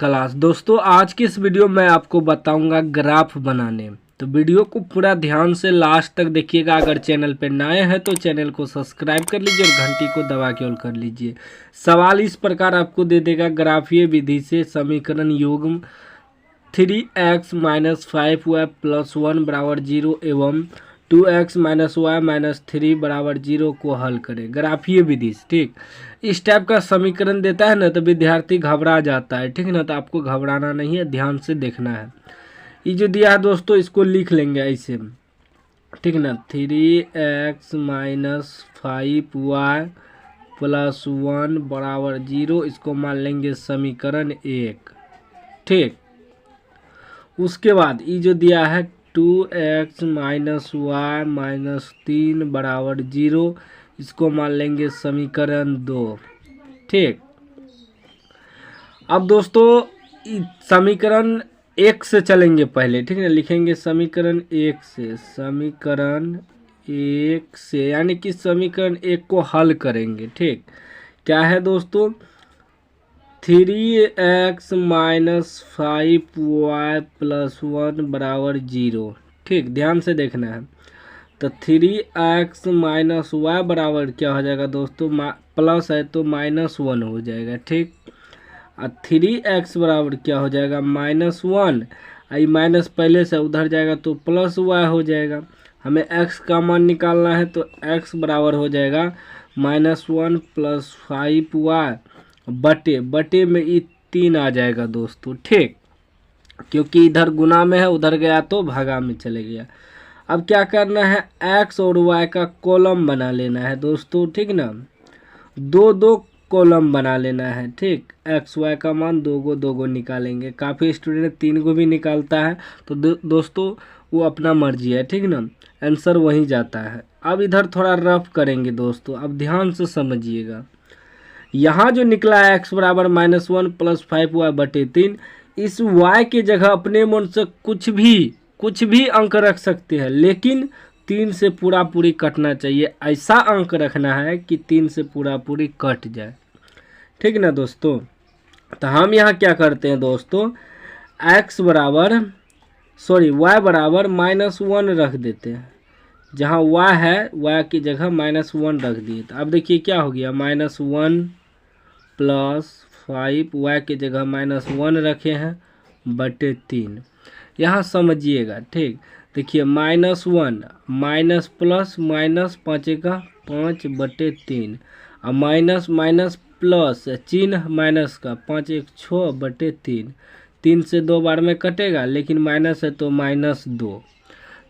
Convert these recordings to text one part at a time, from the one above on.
Class. दोस्तों आज की इस वीडियो में आपको बताऊंगा ग्राफ बनाने। तो वीडियो को पूरा ध्यान से लास्ट तक देखिएगा। अगर चैनल पर नए हैं तो चैनल को सब्सक्राइब कर लीजिए और घंटी को दबा के ऑल कर लीजिए। सवाल इस प्रकार आपको दे देगा, ग्राफीय विधि से समीकरण युग्म 3x - 5y + 1 = 0 एवं 2x - y - 3 = 0 को हल करें ग्राफीय विधि से। ठीक, इस टाइप का समीकरण देता है ना तो विद्यार्थी घबरा जाता है। ठीक है ना, तो आपको घबराना नहीं है, ध्यान से देखना है। ये जो दिया है दोस्तों इसको लिख लेंगे ऐसे, ठीक है ना। 3x - 5y + 1 = 0, इसको मान लेंगे समीकरण 1। ठीक, उसके बाद ये जो दिया है 2x - y - 3 = 0, इसको मान लेंगे समीकरण 2। ठीक, अब दोस्तों समीकरण 1 से चलेंगे पहले। ठीक है, लिखेंगे समीकरण 1 से, समीकरण 1 से यानी कि समीकरण 1 को हल करेंगे। ठीक, क्या है दोस्तों, 3x - 5y + 1 = 0। ठीक, ध्यान से देखना है। तो 3x - y बराबर क्या हो जाएगा दोस्तों, प्लस है तो -1 हो जाएगा। ठीक, और 3x बराबर क्या हो जाएगा, -1। आई माइनस पहले से उधर जाएगा तो +y हो जाएगा। हमें x का मान निकालना है तो x बराबर हो जाएगा -1 + 5y बटे में ये 3 आ जाएगा दोस्तों। ठीक, क्योंकि इधर गुना में है, उधर गया तो भागा में चले गया। अब क्या करना है, x और y का कॉलम बना लेना है दोस्तों। ठीक ना, दो कॉलम बना लेना है। ठीक, x y का मान दो गो निकालेंगे। काफ़ी स्टूडेंट 3 गो भी निकालता है, तो दोस्तों वो अपना मर्जी है। ठीक ना, आंसर वहीं जाता है। अब इधर थोड़ा रफ करेंगे दोस्तों, अब ध्यान से समझिएगा। यहाँ जो निकला है x बराबर -1 + 5y बटे 3, इस y की जगह अपने मन से कुछ भी अंक रख सकते हैं, लेकिन 3 से पूरी कटना चाहिए। ऐसा अंक रखना है कि 3 से पूरी कट जाए। ठीक ना दोस्तों, तो हम यहाँ क्या करते हैं दोस्तों, y बराबर -1 रख देते हैं। जहाँ y है y की जगह -1 रख दिए। तो अब देखिए क्या हो गया, -1 + 5 y की जगह -1 रखे हैं बटे 3। यहाँ समझिएगा। ठीक, देखिए -1 माइनस प्लस माइनस 5 का 5 बटे 3, और माइनस प्लस चिन्ह माइनस का 5 1 6 बटे 3। 3 से 2 बार में कटेगा, लेकिन माइनस है तो -2।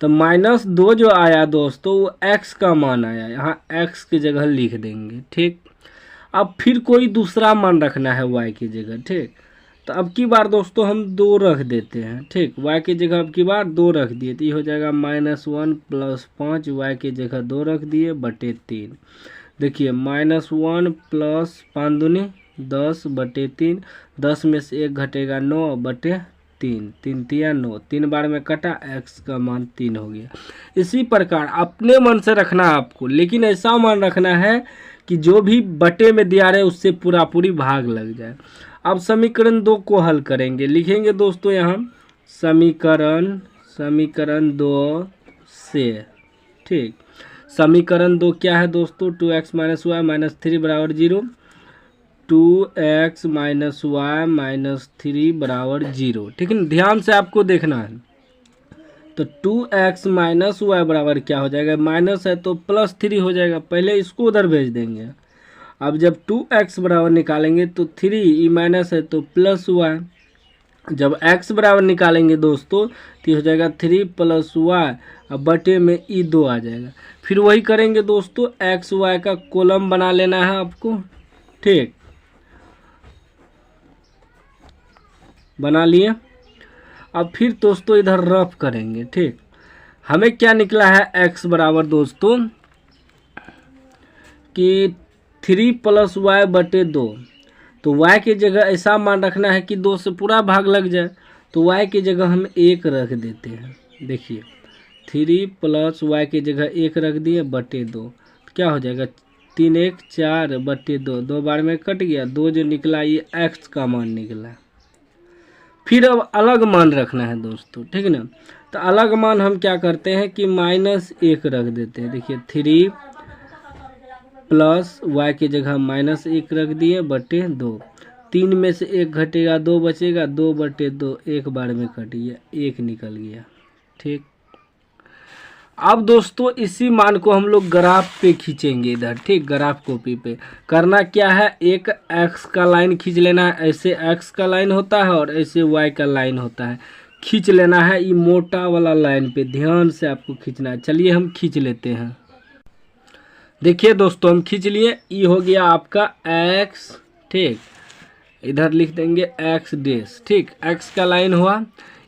तो -2 जो आया दोस्तों वो x का मान आया, यहाँ x की जगह लिख देंगे। ठीक, अब फिर कोई दूसरा मान रखना है y की जगह। ठीक, तो अब की बार दोस्तों हम 2 रख देते हैं। ठीक, y की जगह अब की बार 2 रख दिए तो ये हो जाएगा -1 + 5 y की जगह 2 रख दिए बटे 3। देखिए -1 + 5 दूनी 10 बटे 3, 10 में से 1 घटेगा 9 बटे 3, 3 तिया 9, 3 बार में कटा, x का मान 3 हो गया। इसी प्रकार अपने मन से रखना है आपको, लेकिन ऐसा मान रखना है कि जो भी बटे में दिया रहे उससे पूरी भाग लग जाए। अब समीकरण 2 को हल करेंगे। लिखेंगे दोस्तों यहाँ समीकरण 2 से। ठीक, समीकरण 2 क्या है दोस्तों, 2x - y - 3 = 0, 2x - y - 3 = 0। ठीक है, ध्यान से आपको देखना है। तो 2x - y बराबर क्या हो जाएगा, माइनस है तो +3 हो जाएगा, पहले इसको उधर भेज देंगे। अब जब 2x बराबर निकालेंगे तो 3, ई माइनस है तो +y। जब x बराबर निकालेंगे दोस्तों तो हो जाएगा 3 + y, अब बटे में ई 2 आ जाएगा। फिर वही करेंगे दोस्तों, x y का कॉलम बना लेना है आपको। ठीक, बना लिए। अब फिर दोस्तों इधर रफ करेंगे। ठीक, हमें क्या निकला है x बराबर दोस्तों कि 3 + y बटे 2, तो y की जगह ऐसा मान रखना है कि 2 से पूरा भाग लग जाए, तो y की जगह हम 1 रख देते हैं। देखिए 3 + y की जगह 1 रख दिए बटे 2, तो क्या हो जाएगा, 3 1 4 बटे 2, 2 बार में कट गया, 2 जो निकला ये x का मान निकला। फिर अब अलग मान रखना है दोस्तों, ठीक है ना। तो अलग मान हम क्या करते हैं कि -1 रख देते हैं। देखिए 3 प्लस y की जगह -1 रख दिए बटे 2। 3 में से 1 घटेगा 2 बचेगा, 2/2 एक बार में कट गया, 1 निकल गया। ठीक, अब दोस्तों इसी मान को हम लोग ग्राफ पे खींचेंगे इधर। ठीक, ग्राफ कॉपी पे करना क्या है, एक x का लाइन खींच लेना है। ऐसे x का लाइन होता है और ऐसे y का लाइन होता है, खींच लेना है। ये मोटा वाला लाइन पे ध्यान से आपको खींचना है। चलिए हम खींच लेते हैं। देखिए दोस्तों हम खींच लिए, ये हो गया आपका x। ठीक, इधर लिख देंगे x डैश। ठीक, x का लाइन हुआ,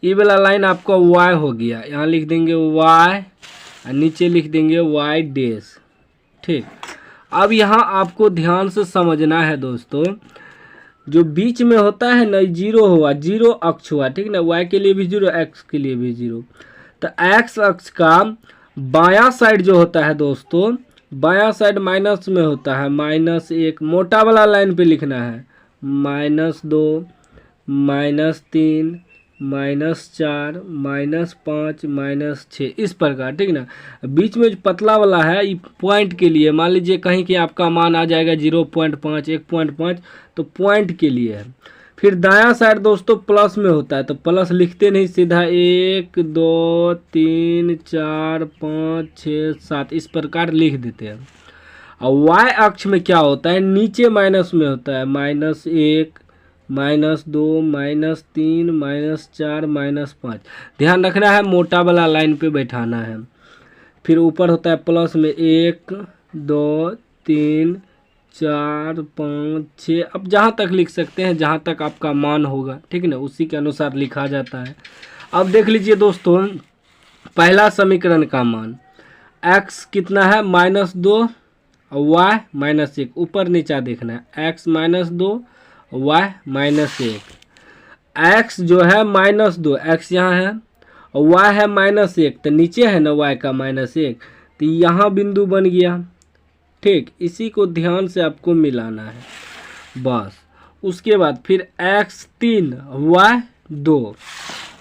ये वाला लाइन आपका y हो गया, यहाँ लिख देंगे y और नीचे लिख देंगे y डैश। ठीक, अब यहाँ आपको ध्यान से समझना है दोस्तों, जो बीच में होता है ना, जीरो हुआ, जीरो अक्ष हुआ, ठीक ना। y के लिए भी जीरो, x के लिए भी जीरो। तो x अक्ष का बायां साइड जो होता है दोस्तों, बायां साइड माइनस में होता है, -1 मोटा वाला लाइन पे लिखना है, -2 -3 -4 -5 -6 इस प्रकार, ठीक ना। बीच में जो पतला वाला है ये पॉइंट के लिए, मान लीजिए कहीं कि आपका मान आ जाएगा 0.5 1.5, तो पॉइंट के लिए है। फिर दायां साइड दोस्तों प्लस में होता है, तो प्लस लिखते नहीं, सीधा 1 2 3 4 5 6 7 इस प्रकार लिख देते हैं। और y अक्ष में क्या होता है, नीचे माइनस में होता है, -1 -2 -3 -4 -5। ध्यान रखना है, मोटा वाला लाइन पे बैठाना है। फिर ऊपर होता है प्लस में 1 2 3 4 5 6, अब जहाँ तक लिख सकते हैं जहाँ तक आपका मान होगा, ठीक है ना, उसी के अनुसार लिखा जाता है। अब देख लीजिए दोस्तों, पहला समीकरण का मान x कितना है, -2 और y -1, ऊपर नीचा देखना है, x -2 y -1। x जो है -2, x यहाँ है और y है -1, तो नीचे है ना y का -1, तो यहाँ बिंदु बन गया। ठीक, इसी को ध्यान से आपको मिलाना है बस। उसके बाद फिर x3 y2।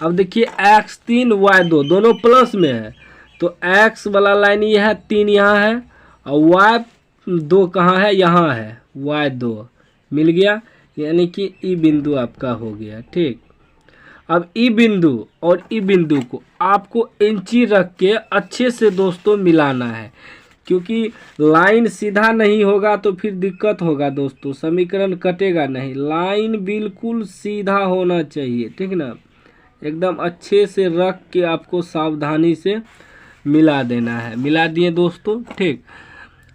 अब देखिए x3 y2 दोनों प्लस में है, तो x वाला लाइन ये है, 3 यहाँ है और y2 कहाँ है, यहाँ है, y2 मिल गया, यानी कि ई बिंदु आपका हो गया। ठीक, अब ई बिंदु और ई बिंदु को आपको इंची रख के अच्छे से दोस्तों मिलाना है, क्योंकि लाइन सीधा नहीं होगा तो फिर दिक्कत होगा दोस्तों, समीकरण कटेगा नहीं। लाइन बिल्कुल सीधा होना चाहिए, ठीक ना, एकदम अच्छे से रख के आपको सावधानी से मिला देना है। मिला दिए दोस्तों। ठीक,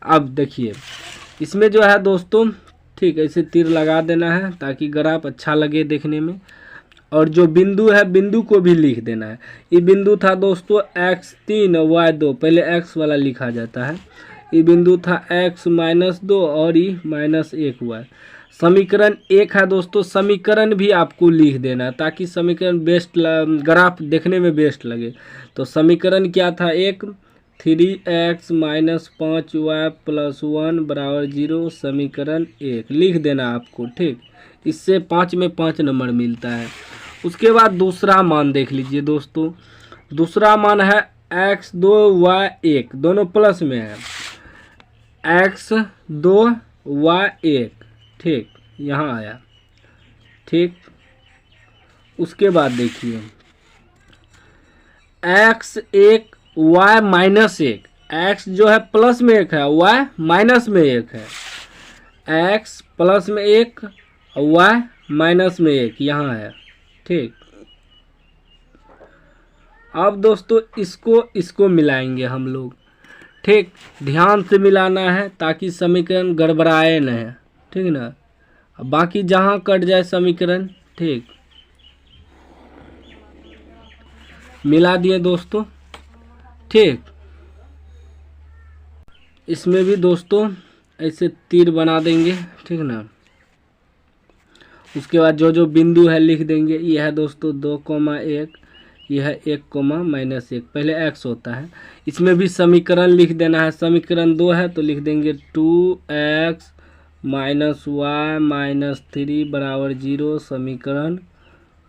अब देखिए इसमें जो है दोस्तों, ठीक, ऐसे तीर लगा देना है ताकि ग्राफ अच्छा लगे देखने में। और जो बिंदु है बिंदु को भी लिख देना है। ये बिंदु था दोस्तों x3 y2, पहले x वाला लिखा जाता है। ये बिंदु था x -2 और ये -1 y। समीकरण 1 है दोस्तों, समीकरण भी आपको लिख देना है ताकि समीकरण बेस्ट ग्राफ देखने में बेस्ट लगे। तो समीकरण क्या था, 1 3x - 5y + 1 = 0, समीकरण 1 लिख देना आपको। ठीक, इससे 5 में 5 नंबर मिलता है। उसके बाद दूसरा मान देख लीजिए दोस्तों, दूसरा मान है x2 y1, दोनों प्लस में है, x2 y1। ठीक, यहाँ आया। ठीक, उसके बाद देखिए x1 y -1, x जो है प्लस में 1 है, y माइनस में 1 है, x प्लस में 1 और y माइनस में 1 यहाँ है। ठीक, अब दोस्तों इसको मिलाएंगे हम लोग। ठीक, ध्यान से मिलाना है ताकि समीकरण गड़बड़ाए नहीं, ठीक ना। अब बाकी जहाँ कट जाए समीकरण, ठीक, मिला दिए दोस्तों। ठीक, इसमें भी दोस्तों ऐसे तीर बना देंगे, ठीक ना। उसके बाद जो जो बिंदु है लिख देंगे। ये है दोस्तों 2,1, यह है 1,-1, पहले x होता है। इसमें भी समीकरण लिख देना है। समीकरण 2 है तो लिख देंगे 2x - y - 3 = 0, समीकरण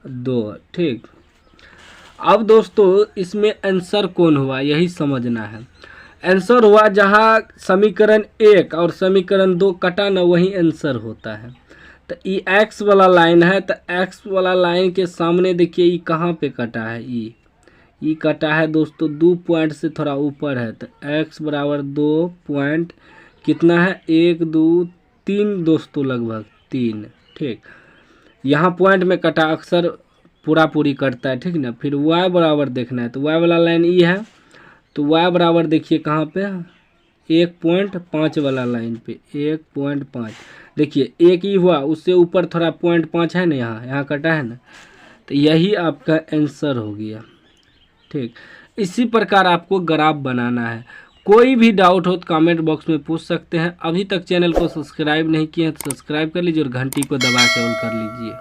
2। ठीक, अब दोस्तों इसमें आंसर कौन हुआ यही समझना है। आंसर हुआ जहाँ समीकरण 1 और समीकरण 2 कटा ना, वही आंसर होता है। तो ये एक्स वाला लाइन है, तो एक्स वाला लाइन के सामने देखिए ये कहाँ पे कटा है, ये कटा है दोस्तों 2 पॉइंट से थोड़ा ऊपर है। तो एक्स बराबर 2 पॉइंट कितना है, 1 2 3 दोस्तों, लगभग 3। ठीक, यहाँ पॉइंट में कटा, अक्सर पूरा पूरी कटता है, ठीक ना। फिर y बराबर देखना है, तो y वाला लाइन ई है, तो y बराबर देखिए कहाँ पे, 1.5 वाला लाइन पे 1.5। देखिए 1 ही हुआ, उससे ऊपर थोड़ा 0.5 है ना, यहाँ कटा है ना, तो यही आपका आंसर हो गया। ठीक, इसी प्रकार आपको ग्राफ बनाना है। कोई भी डाउट हो तो कमेंट बॉक्स में पूछ सकते हैं। अभी तक चैनल को सब्सक्राइब नहीं किए हैं तो सब्सक्राइब कर लीजिए और घंटी को दबा के ऑल कर लीजिए।